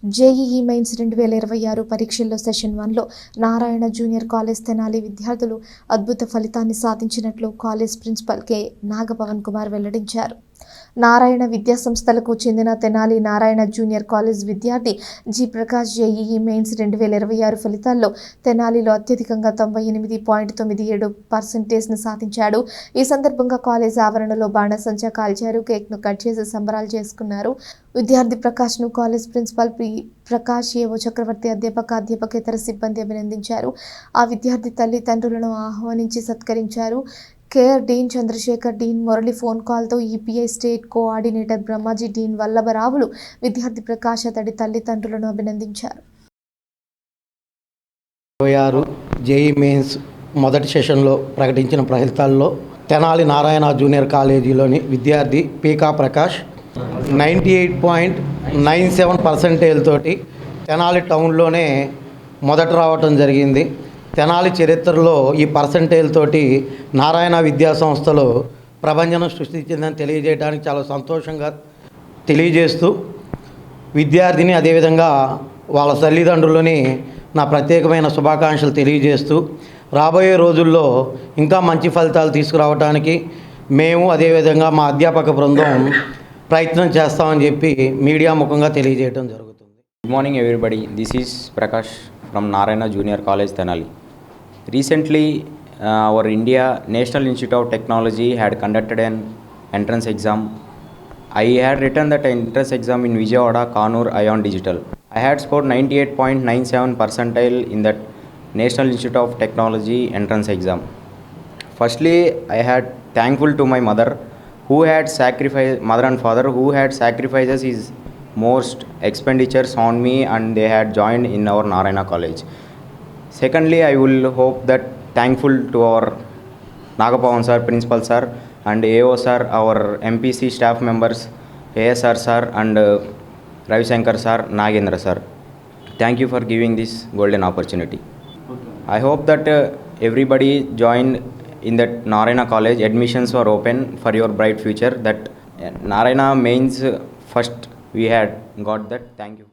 JEE Mains 2026 పరీక్షల్లో session 1లో Narayana junior college Tenali విద్యార్థులు అద్భుత ఫలితాన్ని సాధించినట్లు college principal K Nagapavan Kumar వెల్లడించారు. నారాయణ విద్యా సంస్థలకు చెందిన తెనాలి నారాయణ జూనియర్ కాలేజ్ విద్యార్థి జి ప్రకాష్ జేఈఈ మెయిన్స్ 2026 ఫలితాల్లో తెనాలిలో అత్యధికంగా 98.97% సాధించాడు. ఈ సందర్భంగా కాలేజ్ ఆవరణలో బాణసంచా కాల్చారు, కేక్ను కట్ చేసి సంబరాలు చేసుకున్నారు. విద్యార్థి ప్రకాష్ను కాలేజ్ ప్రిన్సిపల్ ప్రకాష్, ఏవో చక్రవర్తి, అధ్యాపకేతర సిబ్బంది అభినందించారు. ఆ విద్యార్థి తల్లిదండ్రులను ఆహ్వానించి సత్కరించారు. KR dean Chandrashekar, dean Murali phone కాల్తో EPI state coordinator Brahmaji, dean వల్లభరావులు విద్యార్థి ప్రకాష్ అతడి తల్లిదండ్రులను అభినందించారు. 26 జేఈ మెయిన్స్ మొదటి సెషన్లో ప్రకటించిన ఫలితాల్లో తెనాలి నారాయణ జూనియర్ కాలేజీలోని విద్యార్థి పీకా ప్రకాష్ 98.97% తోటి తెనాలి టౌన్లోనే మొదట రావటం జరిగింది. తెనాలి చరిత్రలో ఈ పర్సంటేజ్ తోటి నారాయణ విద్యా సంస్థలో ప్రభంజనం సృష్టించిందని తెలియజేయడానికి చాలా సంతోషంగా తెలియజేస్తూ విద్యార్థిని అదేవిధంగా వాళ్ళ తల్లిదండ్రులని నా ప్రత్యేకమైన శుభాకాంక్షలు తెలియజేస్తూ రాబోయే రోజుల్లో ఇంకా మంచి ఫలితాలు తీసుకురావడానికి మేము అదేవిధంగా మా అధ్యాపక బృందం ప్రయత్నం చేస్తామని చెప్పి మీడియా ముఖంగా తెలియజేయడం జరుగుతుంది. Good morning everybody. This is Prakash from Narayana Junior College Tenali. Recently our India National Institute of Technology had conducted an entrance exam. I had written that entrance exam in Vijayawada, Kannur, Ion Digital. I had scored 98.97% in that National Institute of Technology entrance exam. Firstly, I had thankful to my mother who had sacrificed, mother and father who had sacrifices his most expenditures on me and they had joined in our Narayana College. Secondly, I will hope that thankful to our Nagapavan sir, principal sir and AO sir, our MPC staff members, ASR sir and Ravi Shankar sir, Nagendra sir. Thank you for giving this golden opportunity. I hope that everybody joined in that Narayana College. Admissions were open for your bright future. That Narayana mains first we had got that. Thank you.